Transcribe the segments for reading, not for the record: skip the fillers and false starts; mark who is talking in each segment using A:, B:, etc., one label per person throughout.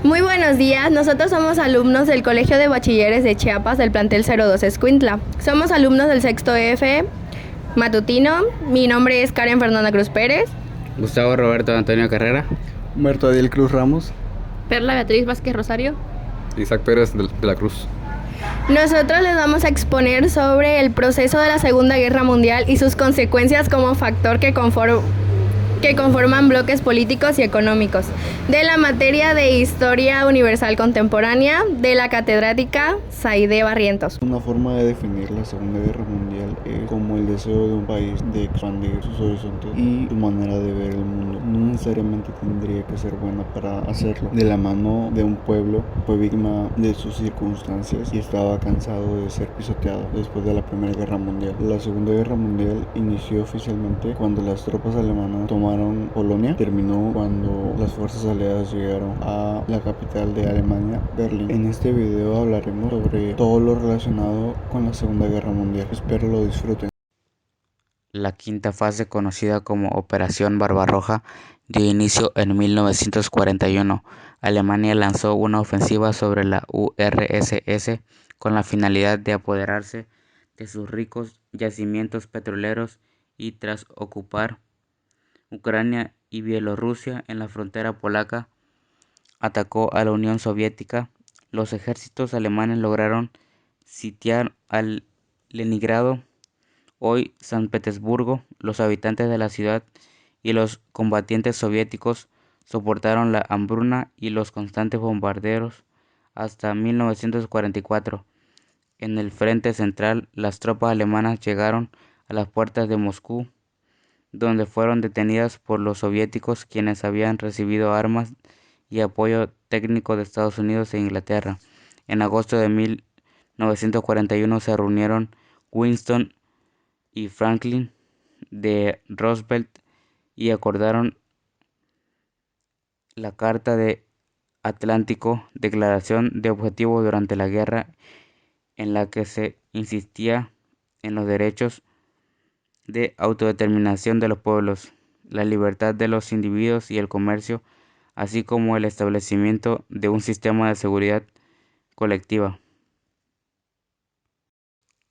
A: Muy buenos días, nosotros somos alumnos del Colegio de Bachilleres de Chiapas del plantel 02 Escuintla. Somos alumnos del sexto F matutino. Mi nombre es Karen Fernanda Cruz Pérez.
B: Gustavo Roberto Antonio Carrera.
C: Humberto Adiel Cruz Ramos.
D: Perla Beatriz Vázquez Rosario.
E: Isaac Pérez de la Cruz.
A: Nosotros les vamos a exponer sobre el proceso de la Segunda Guerra Mundial y sus consecuencias como factor que conforman bloques políticos y económicos, de la materia de Historia Universal Contemporánea, de la catedrática Zaide Barrientos.
C: Una forma de definir la Segunda Guerra Mundial es como el deseo de un país de expandir sus horizontes y su manera de ver el mundo. No necesariamente tendría que ser buena para hacerlo. De la mano de un pueblo, fue víctima de sus circunstancias y estaba cansado de ser pisoteado después de la Primera Guerra Mundial. La Segunda Guerra Mundial inició oficialmente cuando las tropas alemanas tomaron Polonia. Terminó cuando las fuerzas aliadas llegaron a la capital de Alemania, Berlín. En este video hablaremos sobre todo lo relacionado con la Segunda Guerra Mundial. Espero lo disfruten.
B: La quinta fase, conocida como Operación Barbarroja, dio inicio en 1941. Alemania lanzó una ofensiva sobre la URSS con la finalidad de apoderarse de sus ricos yacimientos petroleros y, tras ocupar Ucrania y Bielorrusia en la frontera polaca, atacó a la Unión Soviética. Los ejércitos alemanes lograron sitiar al Leningrado, hoy San Petersburgo. Los habitantes de la ciudad y los combatientes soviéticos soportaron la hambruna y los constantes bombardeos hasta 1944. En el frente central, las tropas alemanas llegaron a las puertas de Moscú, donde fueron detenidas por los soviéticos, quienes habían recibido armas y apoyo técnico de Estados Unidos e Inglaterra. En agosto de 1941 se reunieron Winston y Franklin de Roosevelt y acordaron la Carta de Atlántico, declaración de objetivos durante la guerra, en la que se insistía en los derechos de autodeterminación de los pueblos, la libertad de los individuos y el comercio, así como el establecimiento de un sistema de seguridad colectiva.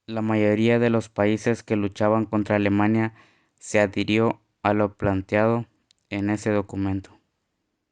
B: La mayoría de los países que luchaban contra Alemania se adhirió a lo planteado en ese documento.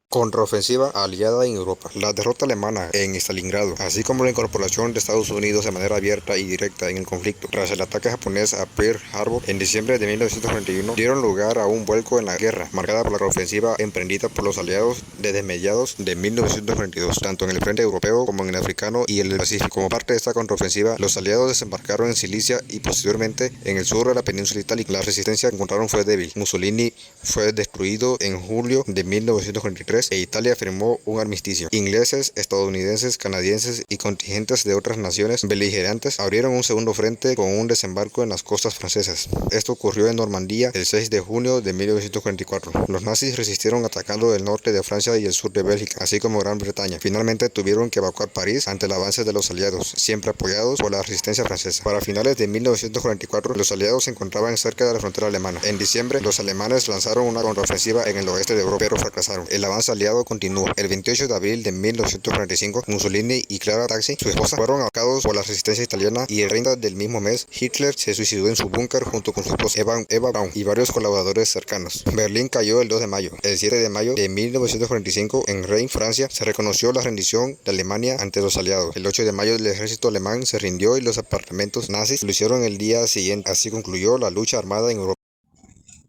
E: Contraofensiva aliada en Europa. La derrota alemana en Stalingrado, así como la incorporación de Estados Unidos de manera abierta y directa en el conflicto tras el ataque japonés a Pearl Harbor en diciembre de 1941, dieron lugar a un vuelco en la guerra, marcada por la contraofensiva emprendida por los aliados desde mediados de 1942, tanto en el frente europeo como en el africano y el Pacífico. Como parte de esta contraofensiva, los aliados desembarcaron en Sicilia y posteriormente en el sur de la península itálica. La resistencia que encontraron fue débil. Mussolini fue destruido en julio de 1943 e Italia firmó un armisticio. Ingleses, estadounidenses, canadienses y contingentes de otras naciones beligerantes abrieron un segundo frente con un desembarco en las costas francesas. Esto ocurrió en Normandía el 6 de junio de 1944. Los nazis resistieron atacando el norte de Francia y el sur de Bélgica, así como Gran Bretaña. Finalmente tuvieron que evacuar París ante el avance de los aliados, siempre apoyados por la resistencia francesa. Para finales de 1944, los aliados se encontraban cerca de la frontera alemana. En diciembre, los alemanes lanzaron una contraofensiva en el oeste de Europa, pero fracasaron. El avance aliado continúa. El 28 de abril de 1945, Mussolini y Clara Taxi, su esposa, fueron atacados por la resistencia italiana y el 30 del mismo mes, Hitler se suicidó en su búnker junto con su esposa Eva Braun y varios colaboradores cercanos. Berlín cayó el 2 de mayo. El 7 de mayo de 1945, en Reims, Francia, se reconoció la rendición de Alemania ante los aliados. El 8 de mayo, el ejército alemán se rindió y los apartamentos nazis lo hicieron el día siguiente. Así concluyó la lucha armada en Europa.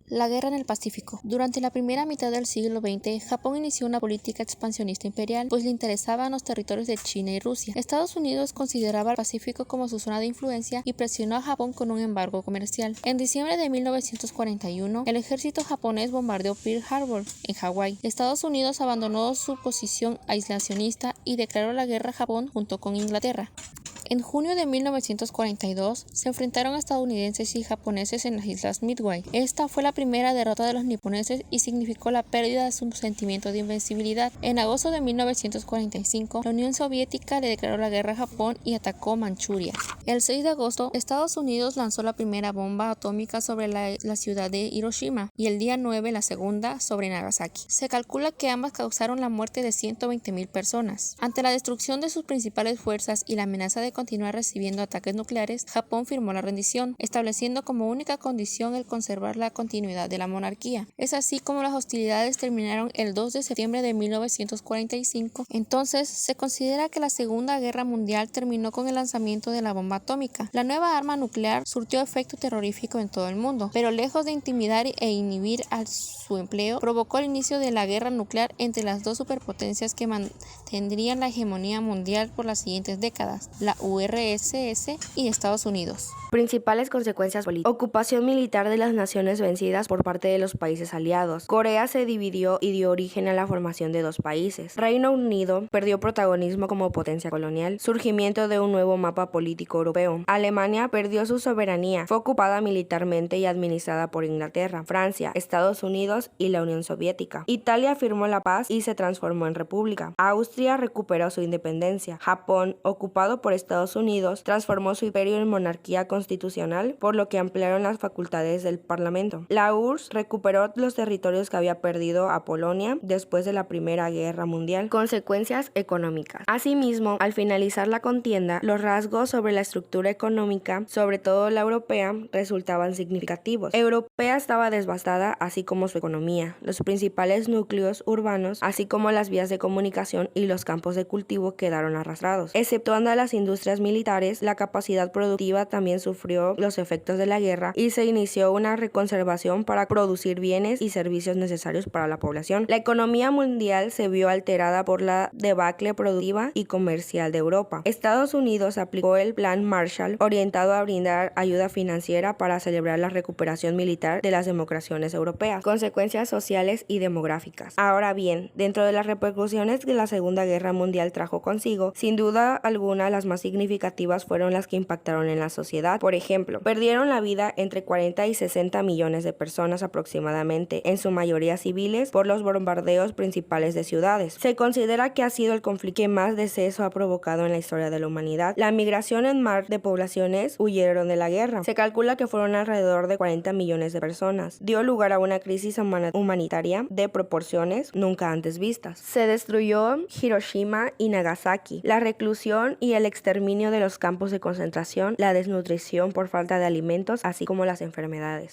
D: La guerra en el Pacífico. Durante la primera mitad del siglo XX, Japón inició una política expansionista imperial, pues le interesaban los territorios de China y Rusia. Estados Unidos consideraba el Pacífico como su zona de influencia y presionó a Japón con un embargo comercial. En diciembre de 1941, el ejército japonés bombardeó Pearl Harbor, en Hawái. Estados Unidos abandonó su posición aislacionista y declaró la guerra a Japón junto con Inglaterra. En junio de 1942 se enfrentaron estadounidenses y japoneses en las islas Midway. Esta fue la primera derrota de los niponeses y significó la pérdida de su sentimiento de invencibilidad. En agosto de 1945, la Unión Soviética le declaró la guerra a Japón y atacó Manchuria. El 6 de agosto, Estados Unidos lanzó la primera bomba atómica sobre la ciudad de Hiroshima y el día 9 la segunda sobre Nagasaki. Se calcula que ambas causaron la muerte de 120.000 personas. Ante la destrucción de sus principales fuerzas y la amenaza de continuar recibiendo ataques nucleares, Japón firmó la rendición, estableciendo como única condición el conservar la continuidad de la monarquía. Es así como las hostilidades terminaron el 2 de septiembre de 1945. Entonces, se considera que la Segunda Guerra Mundial terminó con el lanzamiento de la bomba atómica. La nueva arma nuclear surtió efecto terrorífico en todo el mundo, pero lejos de intimidar e inhibir a su empleo, provocó el inicio de la guerra nuclear entre las dos superpotencias que mantendrían la hegemonía mundial por las siguientes décadas, la URSS y Estados Unidos.
A: Principales consecuencias políticas. Ocupación militar de las naciones vencidas por parte de los países aliados. Corea se dividió y dio origen a la formación de dos países. Reino Unido perdió protagonismo como potencia colonial. Surgimiento de un nuevo mapa político europeo. Alemania perdió su soberanía. Fue ocupada militarmente y administrada por Inglaterra, Francia, Estados Unidos y la Unión Soviética. Italia firmó la paz y se transformó en república. Austria recuperó su independencia. Japón, ocupado por Estados Unidos, transformó su imperio en monarquía constitucional, por lo que ampliaron las facultades del Parlamento. La URSS recuperó los territorios que había perdido a Polonia después de la Primera Guerra Mundial. Consecuencias económicas. Asimismo, al finalizar la contienda, los rasgos sobre la estructura económica, sobre todo la europea, resultaban significativos. Europea estaba devastada, así como su economía, los principales núcleos urbanos, así como las vías de comunicación y los campos de cultivo quedaron arrastrados. Exceptuando las industrias militares, la capacidad productiva también sufrió los efectos de la guerra y se inició una reconservación para producir bienes y servicios necesarios para la población. La economía mundial se vio alterada por la debacle productiva y comercial de Europa. Estados Unidos aplicó el Plan Marshall, orientado a brindar ayuda financiera para celebrar la recuperación militar de las democracias europeas. Consecuencias sociales y demográficas. Ahora bien, dentro de las repercusiones que la Segunda Guerra Mundial trajo consigo, sin duda alguna las más significativas fueron las que impactaron en la sociedad. Por ejemplo, perdieron la vida entre 40 y 60 millones de personas aproximadamente, en su mayoría civiles, por los bombardeos principales de ciudades. Se considera que ha sido el conflicto que más deceso ha provocado en la historia de la humanidad. La migración en mar de poblaciones huyeron de la guerra. Se calcula que fueron alrededor de 40 millones de personas. Dio lugar a una crisis humanitaria de proporciones nunca antes vistas. Se destruyó Hiroshima y Nagasaki. La reclusión y el exterminio de los campos de concentración, la desnutrición por falta de alimentos, así como las enfermedades.